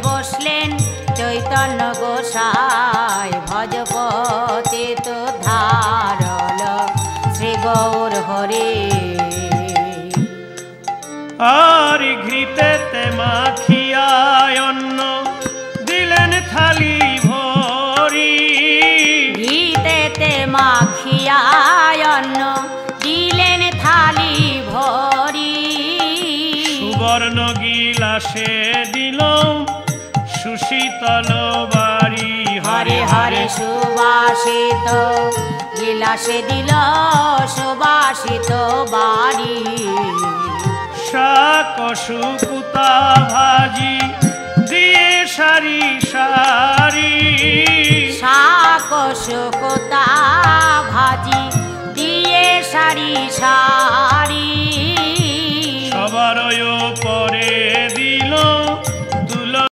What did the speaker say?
বসলেন চৈতন্য গোসাই ভজপতি তো ধারল শ্রী গৌর হরে। আর ঘৃতেতে মাখিয়া অন্ন দিলেন থালি ভরি, ঘৃতেতে মাখিয়া অন্ন দিলেন থালি ভরি। সুবর্ণ গিলাসে দিল সুশীতল বাড়ি, হরে হরে সুবাসিত গিলাসে দিল সুবাসিত বাড়ি। শাক শুকুতা ভাজি দিয়ে সারি সারি, শাক শুকুতা ভাজি দিয়ে সারি সারি।